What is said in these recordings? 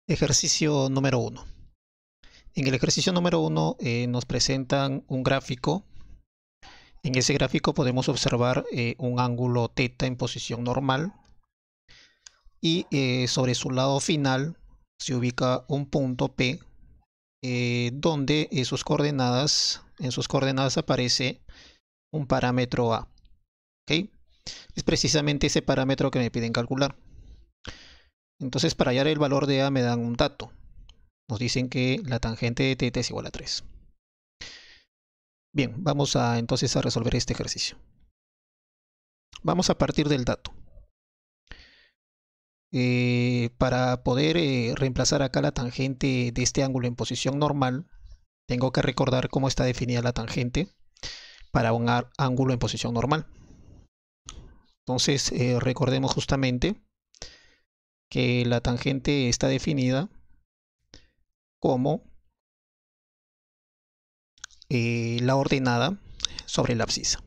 Ejercicio número 1. En el ejercicio número 1 nos presentan un gráfico. En ese gráfico podemos observar un ángulo θ en posición normal y sobre su lado final se ubica un punto P donde en sus coordenadas aparece un parámetro A. ¿Okay? Es precisamente ese parámetro que me piden calcular. Entonces, para hallar el valor de A me dan un dato. Nos dicen que la tangente de θ es igual a 3. Bien, vamos entonces a resolver este ejercicio. Vamos a partir del dato. Para poder reemplazar acá la tangente de este ángulo en posición normal, tengo que recordar cómo está definida la tangente para un ángulo en posición normal. Entonces, recordemos justamente que la tangente está definida como la ordenada sobre la abscisa.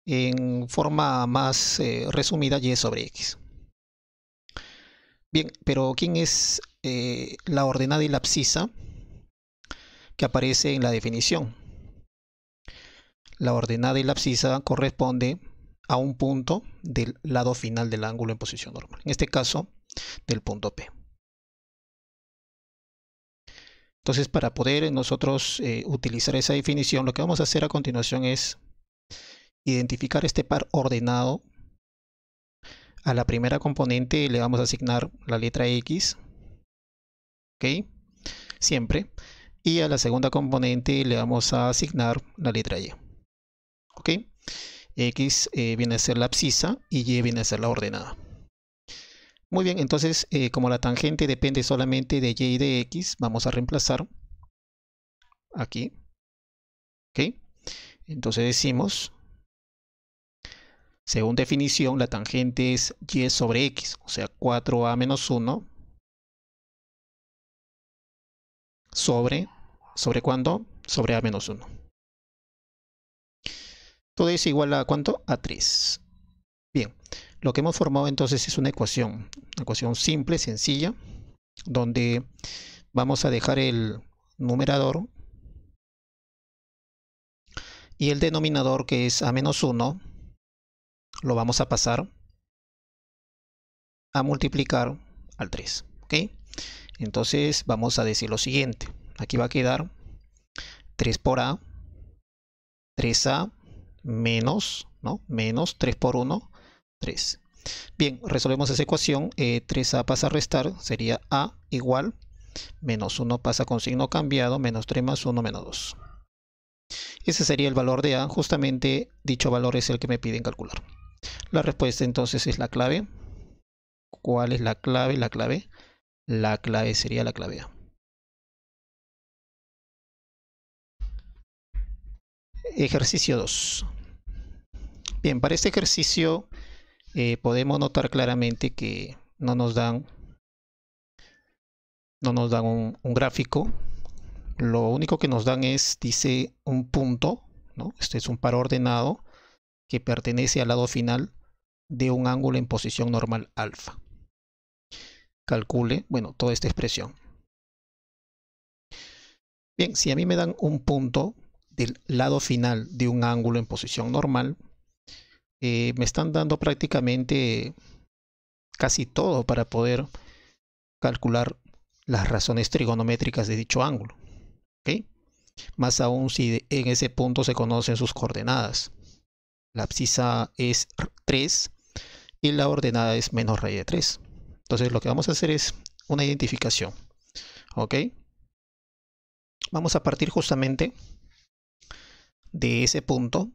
En forma más resumida, y sobre x. Bien, pero ¿quién es la ordenada y la abscisa que aparece en la definición? La ordenada y la abscisa corresponde a un punto del lado final del ángulo en posición normal. En este caso, del punto P. Entonces, para poder nosotros utilizar esa definición, lo que vamos a hacer a continuación es identificar este par ordenado. A la primera componente le vamos a asignar la letra X, ¿ok? Siempre. Y a la segunda componente le vamos a asignar la letra Y, ¿ok? X viene a ser la abscisa y Y viene a ser la ordenada. Muy bien, entonces como la tangente depende solamente de Y y de X, vamos a reemplazar aquí, ¿ok? Entonces decimos, según definición, la tangente es Y sobre X, o sea, 4A menos 1 ¿sobre cuánto? Sobre A menos 1. Todo es igual a ¿cuánto? A 3. Bien, lo que hemos formado entonces es una ecuación simple, sencilla, donde vamos a dejar el numerador y el denominador, que es A menos 1, lo vamos a pasar a multiplicar al 3. ¿Ok? Entonces vamos a decir lo siguiente. Aquí va a quedar 3 por A, 3A menos, ¿no? Menos 3 por 1, 3. Bien, resolvemos esa ecuación. 3A pasa a restar, sería A igual, menos 1 pasa con signo cambiado, menos 3 más 1, menos 2. Ese sería el valor de A. Justamente dicho valor es el que me piden calcular. La respuesta entonces es la clave. ¿Cuál es la clave? La clave sería la clave A. Ejercicio 2. Bien, para este ejercicio podemos notar claramente que no nos dan un gráfico. Lo único que nos dan es, dice, un punto, ¿no? Este es un par ordenado que pertenece al lado final de un ángulo en posición normal alfa. Calcule, bueno, toda esta expresión. Bien, si a mí me dan un punto del lado final de un ángulo en posición normal, me están dando prácticamente casi todo para poder calcular las razones trigonométricas de dicho ángulo. ¿Ok? Más aún si en ese punto se conocen sus coordenadas. La abscisa es 3 y la ordenada es menos raíz de 3. Entonces lo que vamos a hacer es una identificación. ¿Ok? Vamos a partir justamente de ese punto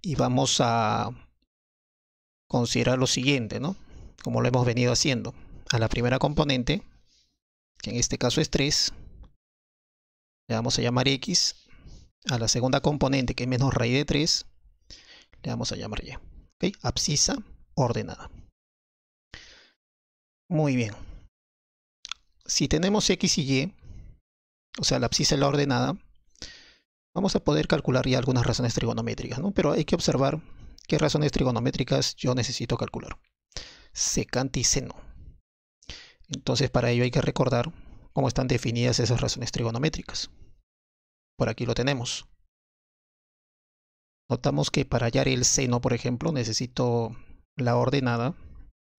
y vamos a considerar lo siguiente, ¿no? Como lo hemos venido haciendo. A la primera componente, que en este caso es 3, le vamos a llamar X. A la segunda componente, que es menos raíz de 3, le vamos a llamar Y. ¿Okay? Abscisa ordenada. Muy bien. Si tenemos X y Y, o sea, la abscisa y la ordenada, vamos a poder calcular ya algunas razones trigonométricas, ¿no? Pero hay que observar qué razones trigonométricas yo necesito calcular. secante y seno. Entonces para ello hay que recordar cómo están definidas esas razones trigonométricas. Por aquí lo tenemos. Notamos que para hallar el seno, por ejemplo, necesito la ordenada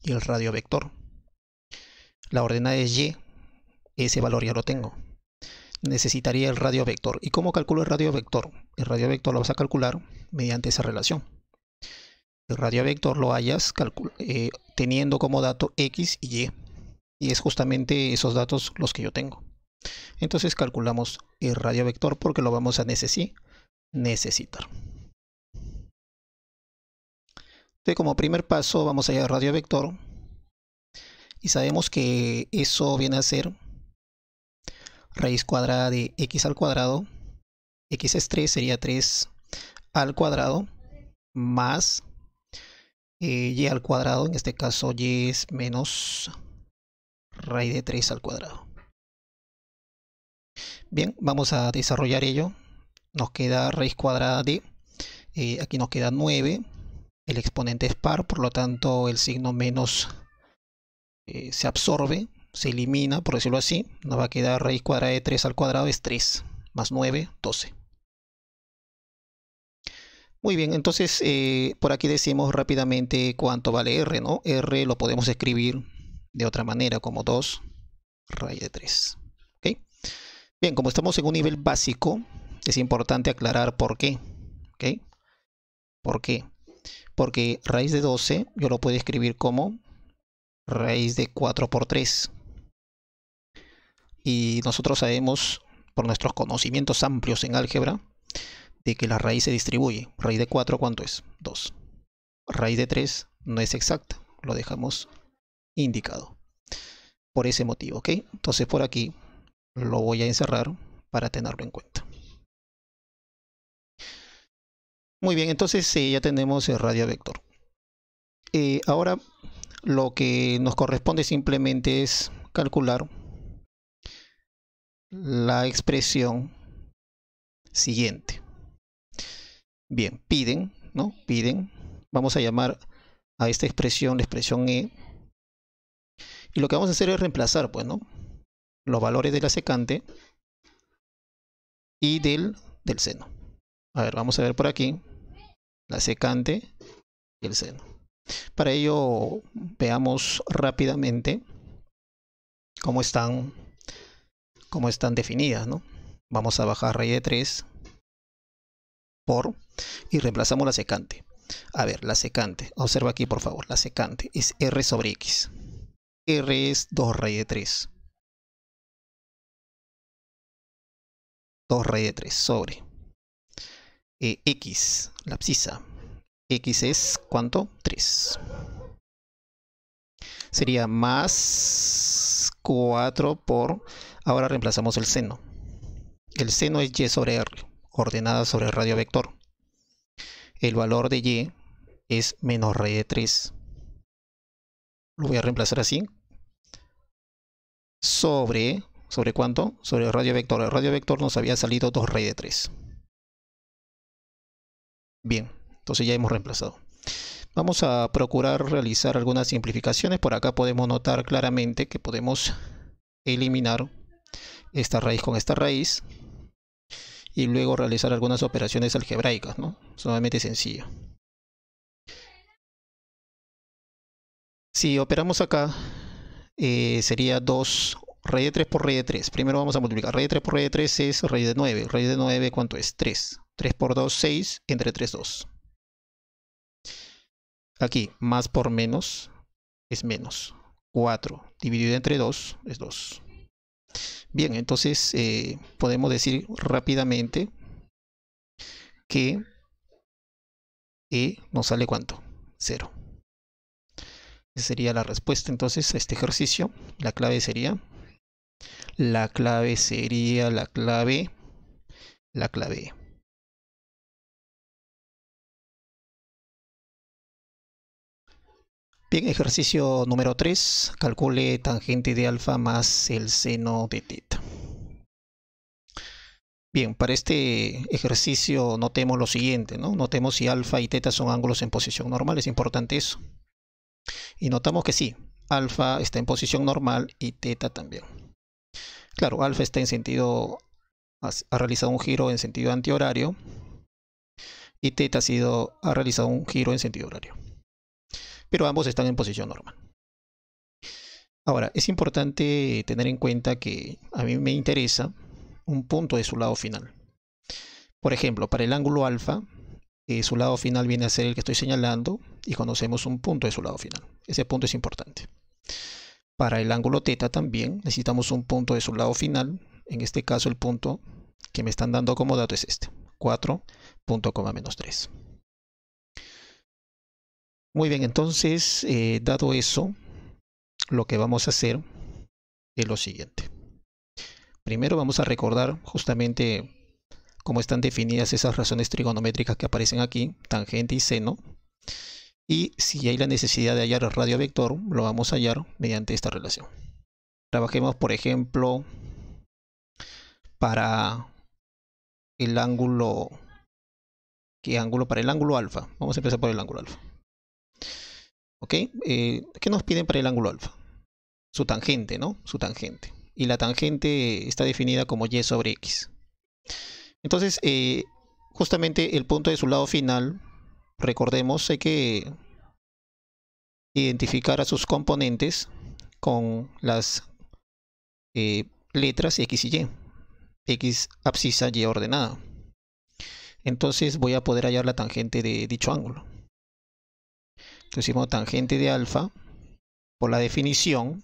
y el radiovector. La ordenada es y, ese valor ya lo tengo. Necesitaría el radiovector. ¿Y cómo calculo el radiovector? El radiovector lo vas a calcular mediante esa relación. El radiovector lo hallas teniendo como dato x y y. Y es justamente esos datos los que yo tengo. Entonces calculamos el radiovector porque lo vamos a necesitar. Entonces, como primer paso vamos a hallar el radiovector. Y sabemos que eso viene a ser raíz cuadrada de x al cuadrado. X es 3, sería 3 al cuadrado más y al cuadrado. En este caso y es menos raíz de 3 al cuadrado. Bien, vamos a desarrollar ello. Nos queda raíz cuadrada de, aquí nos queda 9. El exponente es par, por lo tanto el signo menos se absorbe, se elimina, por decirlo así. Nos va a quedar raíz cuadrada de 3 al cuadrado es 3, más 9, 12. Muy bien, entonces por aquí decimos rápidamente cuánto vale R, ¿no? R lo podemos escribir de otra manera, como 2 raíz de 3. ¿Ok? Bien, como estamos en un nivel básico, es importante aclarar por qué. ¿Ok? ¿Por qué? Porque raíz de 12 yo lo puedo escribir como raíz de 4 por 3. Y nosotros sabemos, por nuestros conocimientos amplios en álgebra, de que la raíz se distribuye. Raíz de 4, ¿cuánto es? 2. Raíz de 3 no es exacta, lo dejamos indicado. Por ese motivo, ¿ok? Entonces por aquí lo voy a encerrar para tenerlo en cuenta. Muy bien, entonces ya tenemos el radiovector. Ahora lo que nos corresponde simplemente es calcular la expresión siguiente. Bien, piden, ¿no? Piden. Vamos a llamar a esta expresión la expresión E. Y lo que vamos a hacer es reemplazar, pues, ¿no? Los valores de la secante y del seno. A ver, vamos a ver por aquí la secante y el seno. Para ello, veamos rápidamente cómo están definidas, ¿no? Vamos a bajar raíz de 3 por y reemplazamos la secante. A ver, la secante, observa aquí por favor, la secante es R sobre X. R es 2 raíz de 3. 2 raíz de 3 sobre X, la abscisa. X es, ¿cuánto? 3. Sería más 4 por, ahora reemplazamos el seno. El seno es Y sobre R, ordenada sobre el radiovector. El valor de Y es menos raíz de 3. Lo voy a reemplazar así. ¿Sobre cuánto? Sobre el radiovector. El radiovector nos había salido 2 raíz de 3. Bien, entonces ya hemos reemplazado. Vamos a procurar realizar algunas simplificaciones. Por acá podemos notar claramente que podemos eliminar esta raíz con esta raíz y luego realizar algunas operaciones algebraicas, ¿no? Sumamente sencillo. Si operamos acá, sería 2 raíz de 3 por raíz de 3. Primero vamos a multiplicar. Raíz de 3 por raíz de 3 es raíz de 9. Raíz de 9, ¿cuánto es? 3. 3 por 2, 6. Entre 3, 2. Aquí, más por menos es menos. 4 dividido entre 2 es 2. Bien, entonces podemos decir rápidamente que E nos sale ¿cuánto? 0. Esa sería la respuesta entonces a este ejercicio. La clave sería la clave E. Bien, ejercicio número 3. Calcule tangente de alfa más el seno de teta. Bien, para este ejercicio notemos lo siguiente, ¿no? Notemos si alfa y teta son ángulos en posición normal, es importante eso. Y notamos que sí, alfa está en posición normal y teta también. Claro, alfa está en sentido, ha realizado un giro en sentido antihorario y teta ha realizado un giro en sentido horario. Pero ambos están en posición normal. Ahora, es importante tener en cuenta que a mí me interesa un punto de su lado final. Por ejemplo, para el ángulo alfa, su lado final viene a ser el que estoy señalando y conocemos un punto de su lado final. Ese punto es importante. Para el ángulo teta también necesitamos un punto de su lado final. En este caso el punto que me están dando como dato es este, 4.3. Muy bien, entonces, dado eso, lo que vamos a hacer es lo siguiente. Primero vamos a recordar justamente cómo están definidas esas razones trigonométricas que aparecen aquí, tangente y seno. Y si hay la necesidad de hallar el radio vector, lo vamos a hallar mediante esta relación. Trabajemos, por ejemplo, para el ángulo, ¿qué ángulo? Para el ángulo alfa. Vamos a empezar por el ángulo alfa. ¿Ok? ¿Qué nos piden para el ángulo alfa? Su tangente, ¿no? Su tangente. Y la tangente está definida como y sobre x. Entonces, justamente el punto de su lado final, recordemos, hay que identificar a sus componentes con las letras x y y. X abscisa, y ordenada. Entonces voy a poder hallar la tangente de dicho ángulo. Entonces, tangente de alfa, por la definición,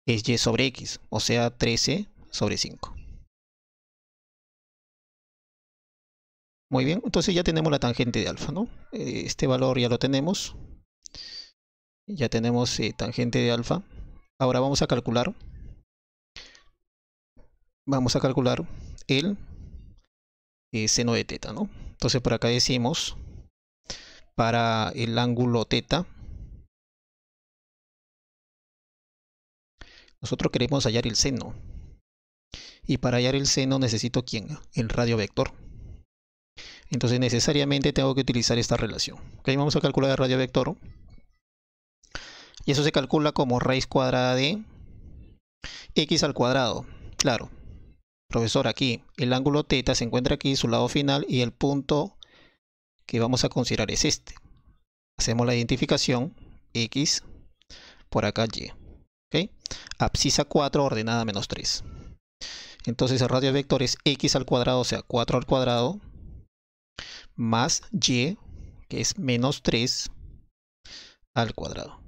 es y sobre x, o sea 13 sobre 5. Muy bien, entonces ya tenemos la tangente de alfa, ¿no? Este valor ya lo tenemos. Ya tenemos tangente de alfa. Ahora vamos a calcular. Vamos a calcular el seno de teta, ¿no? Entonces por acá decimos, para el ángulo teta, nosotros queremos hallar el seno. Y para hallar el seno necesito ¿quién? El radio vector. Entonces necesariamente tengo que utilizar esta relación. Ok, vamos a calcular el radio vector. Y eso se calcula como raíz cuadrada de x al cuadrado. Claro, profesor, aquí el ángulo teta se encuentra aquí, su lado final, y el punto que vamos a considerar es este. Hacemos la identificación, x, por acá y. ¿Okay? Abscisa 4, ordenada menos 3. Entonces el radio vector es x al cuadrado, o sea 4 al cuadrado, más y, que es menos 3 al cuadrado.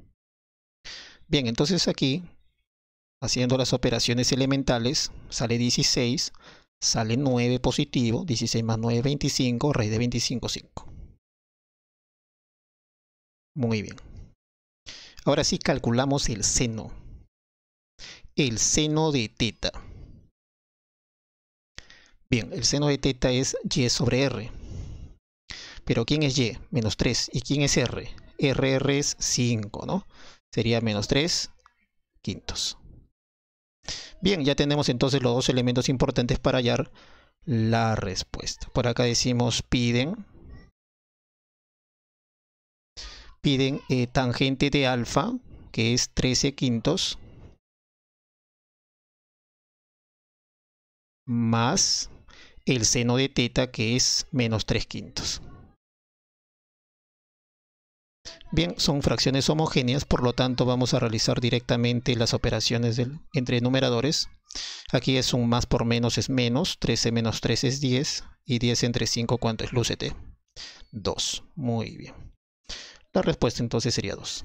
Bien, entonces aquí, haciendo las operaciones elementales, sale 16, sale 9 positivo, 16 más 9, 25, raíz de 25, 5. Muy bien. Ahora sí calculamos el seno. El seno de teta. Bien, el seno de teta es y sobre r. Pero ¿quién es y? Menos 3. ¿Y quién es r? R es 5, ¿no? Sería menos 3 quintos. Bien, ya tenemos entonces los dos elementos importantes para hallar la respuesta. Por acá decimos piden tangente de alfa, que es 13 quintos, más el seno de teta, que es menos 3 quintos. Bien, son fracciones homogéneas, por lo tanto vamos a realizar directamente las operaciones entre numeradores. Aquí es un más por menos es menos, 13 menos 3 es 10, y 10 entre 5, ¿cuánto es? Lúcete. 2. Muy bien. La respuesta entonces sería 2.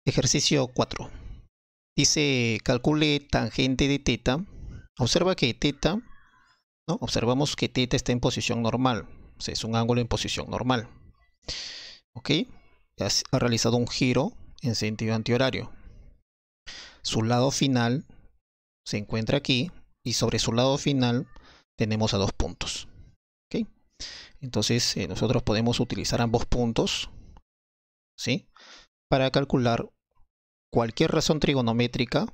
Ejercicio 4. Dice, calcule tangente de teta. Observa que teta, ¿no? Observamos que teta está en posición normal. O sea, es un ángulo en posición normal. ¿Ok? Ha realizado un giro en sentido antihorario. Su lado final se encuentra aquí y sobre su lado final tenemos a dos puntos. ¿Ok? Entonces nosotros podemos utilizar ambos puntos, ¿sí? Para calcular cualquier razón trigonométrica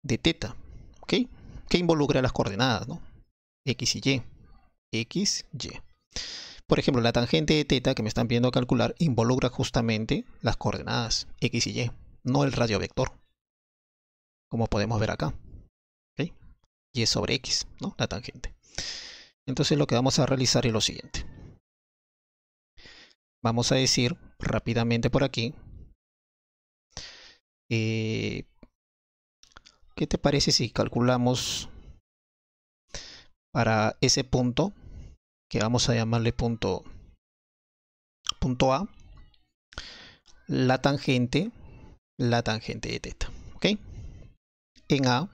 de teta. ¿Ok? Que involucra las coordenadas, ¿no? X y Y. X, Y. Por ejemplo, la tangente de θ que me están pidiendo calcular involucra justamente las coordenadas X y Y, no el radio vector, como podemos ver acá. ¿Okay? Y sobre X, ¿no? La tangente. Entonces lo que vamos a realizar es lo siguiente. Vamos a decir rápidamente por aquí. ¿Qué te parece si calculamos para ese punto, que vamos a llamarle punto A, la tangente de θ, ¿ok? En A,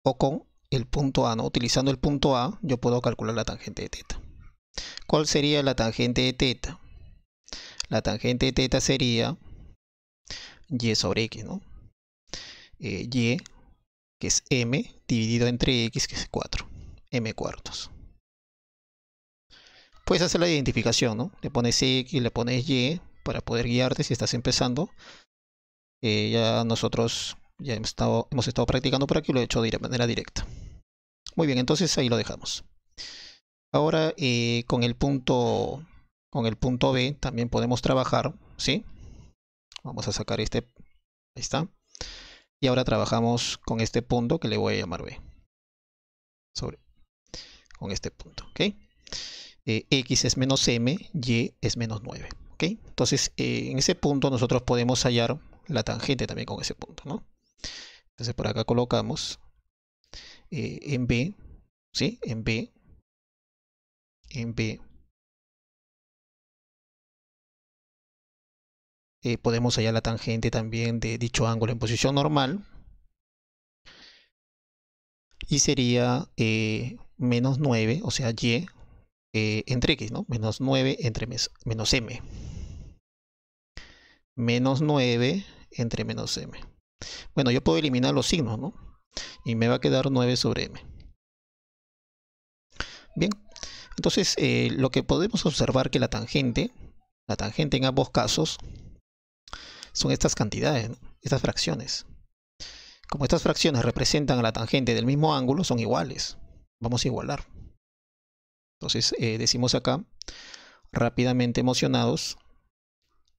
o con el punto A, ¿no? Utilizando el punto A, yo puedo calcular la tangente de θ. ¿Cuál sería la tangente de θ? La tangente de θ sería y sobre x, ¿no? Y, que es m, dividido entre x, que es 4, m cuartos. Puedes hacer la identificación, ¿no? Le pones x, le pones y, para poder guiarte si estás empezando. Ya nosotros ya hemos estado practicando por aquí, lo he hecho de manera directa. Muy bien, entonces ahí lo dejamos. Ahora con el punto B también podemos trabajar, ¿sí? Vamos a sacar este, ahí está. Y ahora trabajamos con este punto que le voy a llamar B. Con este punto, ¿ok? X es menos m, y es menos 9, ¿ok? Entonces en ese punto nosotros podemos hallar la tangente también con ese punto, ¿no? Entonces por acá colocamos en B, ¿sí? En B podemos hallar la tangente también de dicho ángulo en posición normal. Y sería menos 9, o sea, y entre x, ¿no? Menos 9 entre menos m. Menos 9 entre menos m. Bueno, yo puedo eliminar los signos, ¿no? Y me va a quedar 9 sobre m. Bien, entonces lo que podemos observar que la tangente en ambos casos son estas cantidades, ¿no? Estas fracciones. Como estas fracciones representan a la tangente del mismo ángulo, son iguales. Vamos a igualar. Entonces decimos acá, rápidamente emocionados,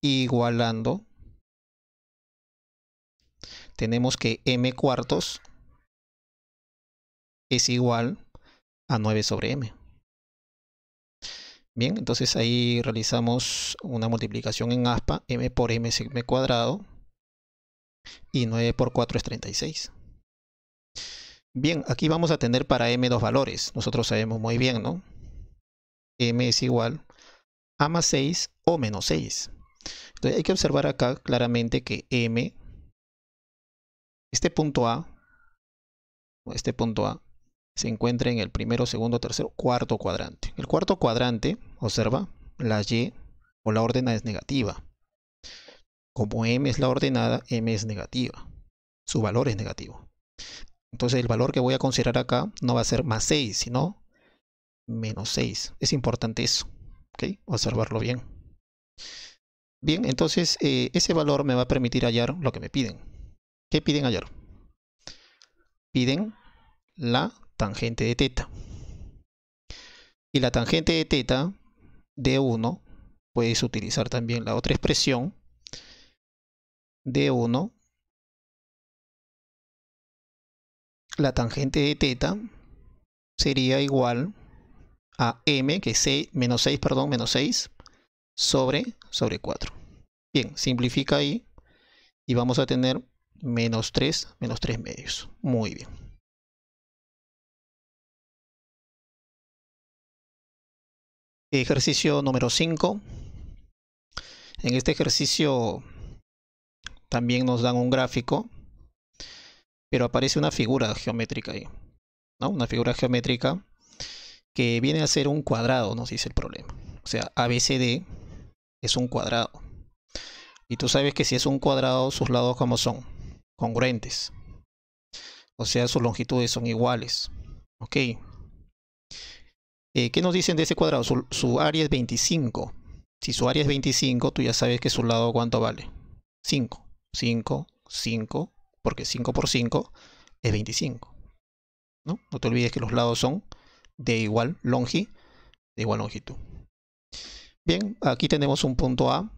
igualando. Tenemos que m cuartos es igual a 9 sobre m. Bien, entonces ahí realizamos una multiplicación en aspa. M por m es m cuadrado. Y 9 por 4 es 36. Bien, aquí vamos a tener para m dos valores. Nosotros sabemos muy bien, ¿no? M es igual a más 6 o menos 6. Entonces hay que observar acá claramente que m, este punto A, se encuentra en el primero, segundo, tercero, cuarto cuadrante. El cuarto cuadrante, observa, la y o la ordenada es negativa. Como m es la ordenada, m es negativa. Su valor es negativo. Entonces el valor que voy a considerar acá no va a ser más 6, sino menos 6. Es importante eso, ¿ok? Observarlo bien. Bien, entonces ese valor me va a permitir hallar lo que me piden. ¿Qué piden hallar? Piden la tangente de θ. Y la tangente de θ de 1, puedes utilizar también la otra expresión de 1. La tangente de θ sería igual a m, que es menos 6 sobre 4. Bien, simplifica ahí y vamos a tener menos 3 medios. Muy bien. Ejercicio número 5. En este ejercicio también nos dan un gráfico, pero aparece una figura geométrica ahí, ¿no? Una figura geométrica que viene a ser un cuadrado, nos dice el problema. O sea, ABCD es un cuadrado. Y tú sabes que si es un cuadrado, sus lados como son congruentes. O sea, sus longitudes son iguales. Ok. ¿Qué nos dicen de ese cuadrado? Su área es 25. Si su área es 25, tú ya sabes que su lado ¿cuánto vale? 5. 5, 5, porque 5 por 5 es 25. ¿No? No te olvides que los lados son de igual longitud. Bien, aquí tenemos un punto A,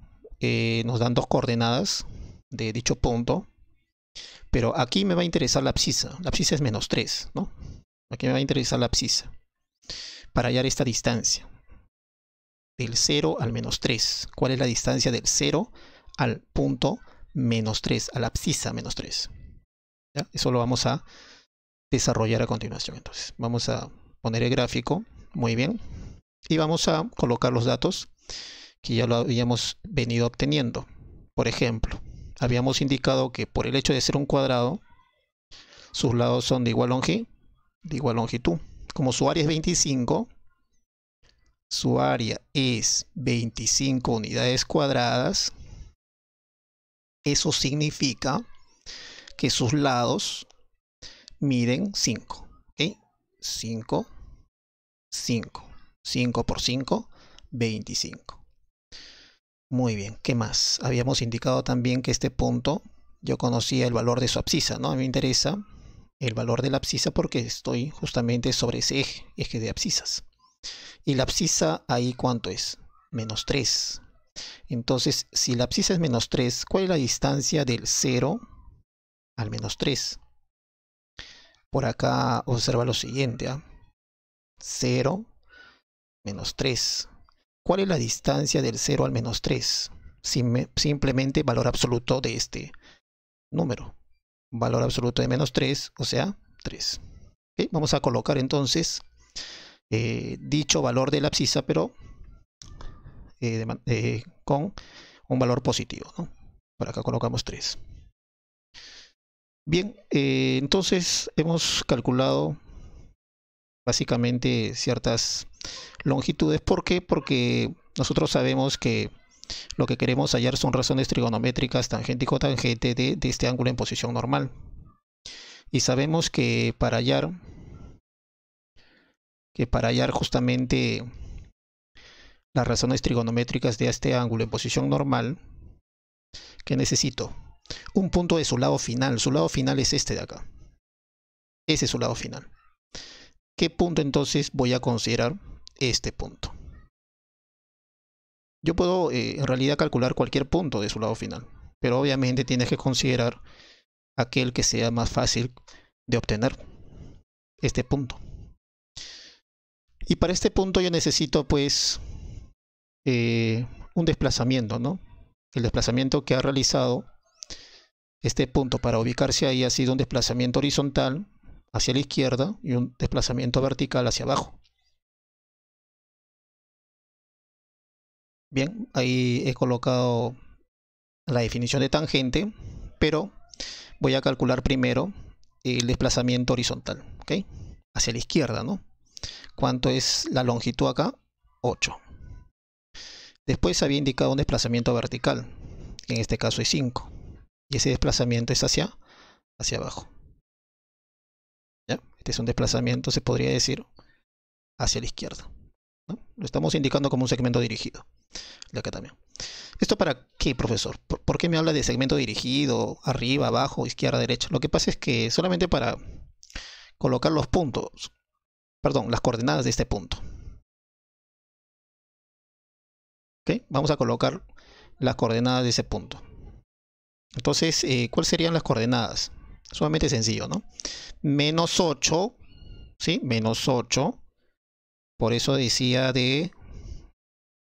nos dan dos coordenadas de dicho punto, pero aquí me va a interesar la abscisa. La abscisa es -3, ¿no? Aquí me va a interesar la abscisa para hallar esta distancia del 0 al -3. ¿Cuál es la distancia del 0 al punto -3, a la abscisa -3? ¿Ya? Eso lo vamos a desarrollar a continuación. Entonces, vamos a poner el gráfico, muy bien, y vamos a colocar los datos que ya lo habíamos venido obteniendo. Por ejemplo, habíamos indicado que por el hecho de ser un cuadrado, sus lados son de igual longitud. Como su área es 25, su área es 25 unidades cuadradas, eso significa que sus lados miden 5. ¿Okay? 5 por 5, 25. Muy bien, ¿qué más? Habíamos indicado también que este punto, yo conocía el valor de su abscisa, ¿no? A mí me interesa el valor de la abscisa porque estoy justamente sobre ese eje de abscisas. Y la abscisa ahí, ¿cuánto es? -3. Entonces, si la abscisa es -3, ¿cuál es la distancia del 0 al -3? Por acá observa lo siguiente, ¿eh? 0, -3. ¿Cuál es la distancia del 0 al -3? Simplemente valor absoluto de este número. Valor absoluto de -3, o sea, 3. ¿Okay? Vamos a colocar entonces dicho valor de la abscisa, pero con un valor positivo, ¿no? Por acá colocamos 3. Bien, entonces hemos calculado básicamente ciertas longitudes. ¿Por qué? Porque nosotros sabemos que lo que queremos hallar son razones trigonométricas tangente y cotangente de este ángulo en posición normal. Y sabemos que para hallar justamente las razones trigonométricas de este ángulo en posición normal, ¿qué necesito? Un punto de su lado final. Su lado final es este de acá. Ese es su lado final. ¿Qué punto entonces voy a considerar? Este punto. Yo puedo en realidad calcular cualquier punto de su lado final, pero obviamente tienes que considerar aquel que sea más fácil de obtener, este punto. Y para este punto yo necesito pues un desplazamiento, ¿no? El desplazamiento que ha realizado este punto para ubicarse ahí ha sido un desplazamiento horizontal hacia la izquierda y un desplazamiento vertical hacia abajo. Bien, ahí he colocado la definición de tangente, pero voy a calcular primero el desplazamiento horizontal, ¿ok? Hacia la izquierda, ¿no? ¿Cuánto es la longitud acá? 8. Después había indicado un desplazamiento vertical, que en este caso es 5. Y ese desplazamiento es hacia abajo. ¿Ya? Este es un desplazamiento, se podría decir, hacia la izquierda, ¿no? Lo estamos indicando como un segmento dirigido. De acá también. ¿Esto para qué, profesor? ¿Por qué me habla de segmento dirigido, arriba, abajo, izquierda, derecha? Lo que pasa es que solamente para colocar los puntos, perdón, las coordenadas de este punto. ¿Ok? Vamos a colocar las coordenadas de ese punto. Entonces, ¿cuáles serían las coordenadas? Sumamente sencillo, ¿no? -8, ¿sí? -8. Por eso decía de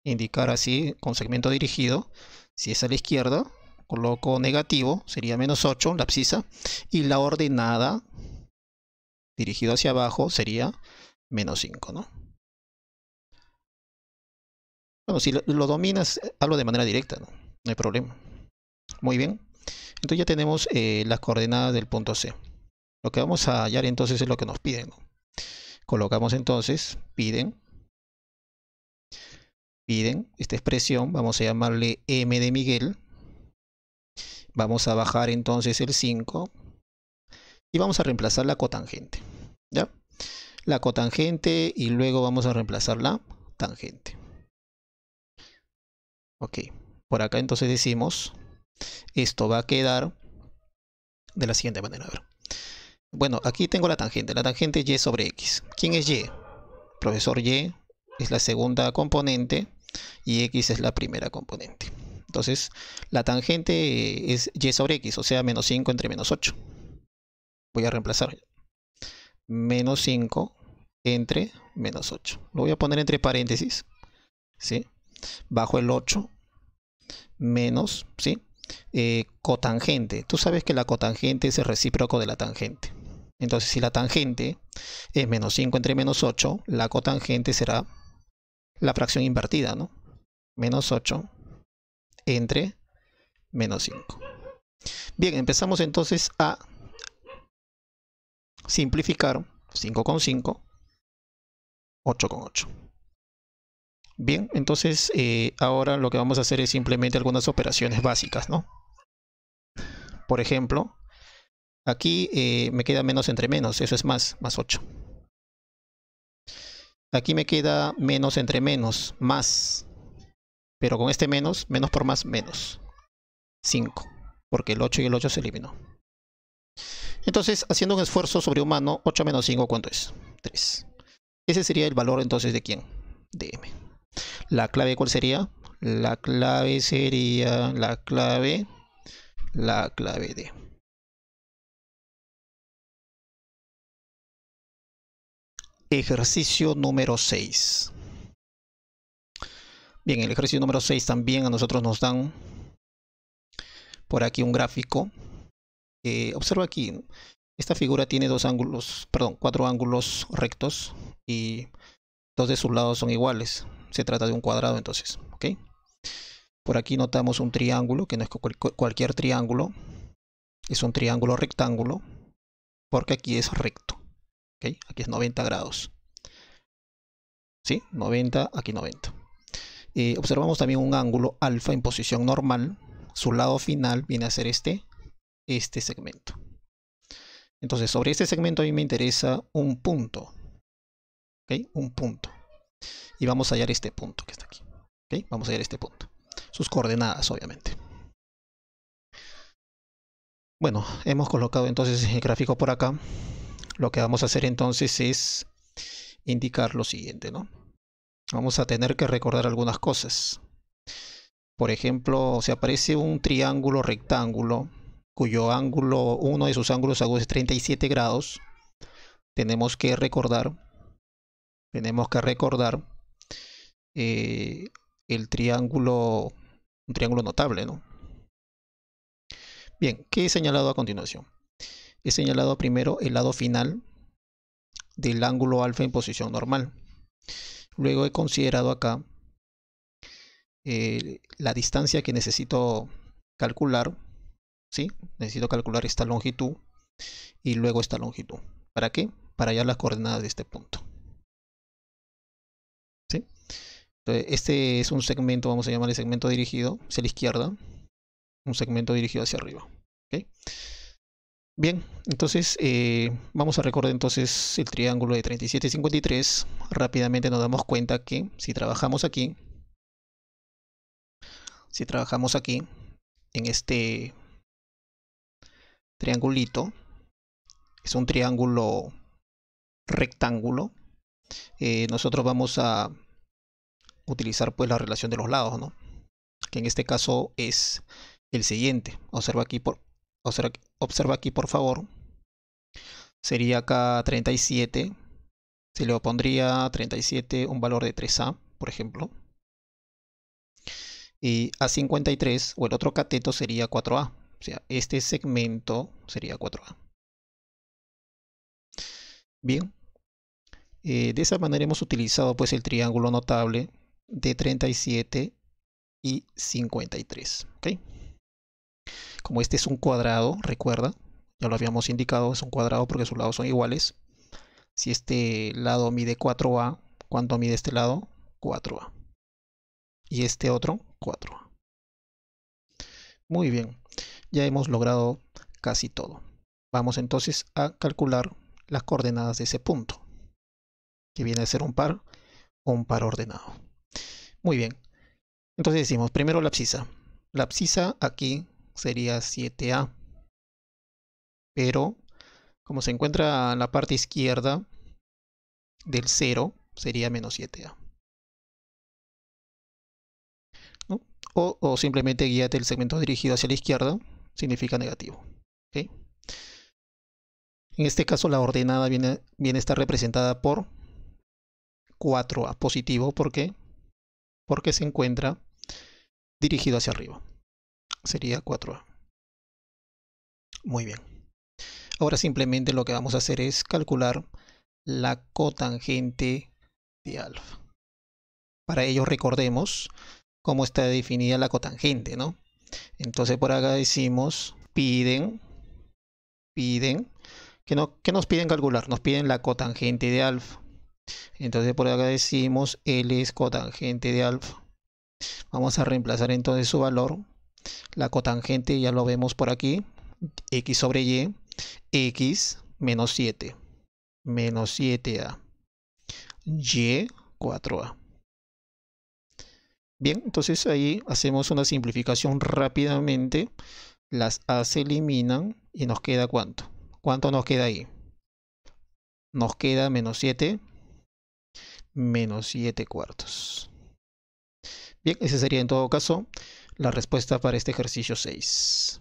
indicar así con segmento dirigido. Si es a la izquierda, coloco negativo, sería -8 la abscisa, y la ordenada dirigido hacia abajo sería -5, ¿no? Bueno, si lo dominas, hablo de manera directa, ¿no? No hay problema. Muy bien. Entonces ya tenemos las coordenadas del punto C. Lo que vamos a hallar entonces es lo que nos piden, ¿no? Colocamos entonces, piden esta expresión, vamos a llamarle M de Miguel. Vamos a bajar entonces el 5 y vamos a reemplazar la cotangente, ¿ya? La cotangente y luego vamos a reemplazar la tangente. Ok, por acá entonces decimos, esto va a quedar de la siguiente manera. A ver. Bueno, aquí tengo la tangente es Y sobre X. ¿Quién es Y? Profesor Y es la segunda componente y X es la primera componente. Entonces, la tangente es Y sobre X, o sea, menos 5 entre menos 8. Voy a reemplazar menos 5 entre menos 8. Lo voy a poner entre paréntesis, ¿sí? Bajo el 8 menos, ¿sí? Cotangente. Tú sabes que la cotangente es el recíproco de la tangente. Entonces, si la tangente es menos 5 entre menos 8, la cotangente será la fracción invertida, ¿no? Menos 8 entre menos 5. Bien, empezamos entonces a simplificar 5 con 5, 8 con 8. Bien, entonces ahora lo que vamos a hacer es simplemente algunas operaciones básicas, ¿no? Por ejemplo, aquí me queda menos entre menos, eso es más 8. Aquí me queda menos entre menos, más, pero con este menos por más, menos 5, porque el 8 y el 8 se eliminó. Entonces, haciendo un esfuerzo sobrehumano, 8 menos 5, ¿cuánto es? 3. Ese sería el valor entonces de ¿quién? De M. ¿La clave cuál sería? La clave sería la clave D. Ejercicio número 6. Bien, el ejercicio número 6 también a nosotros nos dan por aquí un gráfico. Observa aquí, esta figura tiene cuatro ángulos rectos y dos de sus lados son iguales. Se trata de un cuadrado entonces, ¿ok? Por aquí notamos un triángulo, que no es cualquier triángulo, es un triángulo rectángulo, porque aquí es recto, ¿ok? Aquí es 90 grados. ¿Sí? 90, aquí 90. Observamos también un ángulo alfa en posición normal. Su lado final viene a ser este segmento. Entonces, sobre este segmento a mí me interesa un punto. ¿Ok? Un punto. Y vamos a hallar este punto que está aquí. ¿Ok? Vamos a hallar este punto. Sus coordenadas, obviamente. Bueno, hemos colocado entonces el gráfico por acá. Lo que vamos a hacer entonces es indicar lo siguiente, ¿no? Vamos a tener que recordar algunas cosas. Por ejemplo, se aparece un triángulo rectángulo cuyo ángulo, uno de sus ángulos agudos es 37 grados. Tenemos que recordar el triángulo, un triángulo notable, ¿no? Bien, ¿qué he señalado a continuación? He señalado primero el lado final del ángulo alfa en posición normal. Luego he considerado acá la distancia que necesito calcular, ¿sí? Necesito calcular esta longitud y luego esta longitud. ¿Para qué? Para hallar las coordenadas de este punto. ¿Sí? Entonces, este es un segmento, vamos a llamarle segmento dirigido hacia la izquierda, un segmento dirigido hacia arriba. ¿Okay? Bien, entonces vamos a recordar entonces el triángulo de 37 y 53. Rápidamente nos damos cuenta que si trabajamos aquí en este triangulito, es un triángulo rectángulo, nosotros vamos a utilizar pues la relación de los lados, ¿no? Que en este caso es el siguiente. Observa aquí por favor. Sería acá 37. Se le opondría a 37 un valor de 3A, por ejemplo. Y a 53, o el otro cateto, sería 4A. O sea, este segmento sería 4A. Bien. De esa manera hemos utilizado pues el triángulo notable de 37 y 53. ¿Ok? Como este es un cuadrado, recuerda, ya lo habíamos indicado, es un cuadrado porque sus lados son iguales. Si este lado mide 4A, ¿cuánto mide este lado? 4A. Y este otro, 4A. Muy bien, ya hemos logrado casi todo. Vamos entonces a calcular las coordenadas de ese punto, que viene a ser un par ordenado. Muy bien, entonces decimos primero la abscisa. La abscisa aquí sería 7A, pero como se encuentra en la parte izquierda del 0, sería menos 7a. ¿No? O simplemente guíate el segmento dirigido hacia la izquierda, significa negativo. ¿Okay? En este caso la ordenada viene a estar representada por 4a positivo. ¿Por qué? Porque se encuentra dirigido hacia arriba. Sería 4a. Muy bien. Ahora simplemente lo que vamos a hacer es calcular la cotangente de alfa. Para ello recordemos cómo está definida la cotangente, ¿no? Entonces por acá decimos, ¿qué nos piden calcular? Nos piden la cotangente de alfa. Entonces por acá decimos L es cotangente de alfa. Vamos a reemplazar entonces su valor. La cotangente ya lo vemos por aquí. X sobre Y. X menos 7. Menos 7a. Y 4a. Bien, entonces ahí hacemos una simplificación rápidamente. Las a se eliminan y nos queda ¿cuánto? ¿Cuánto nos queda ahí? Nos queda menos 7. Menos 7 cuartos. Bien, esa sería en todo caso la respuesta para este ejercicio 6.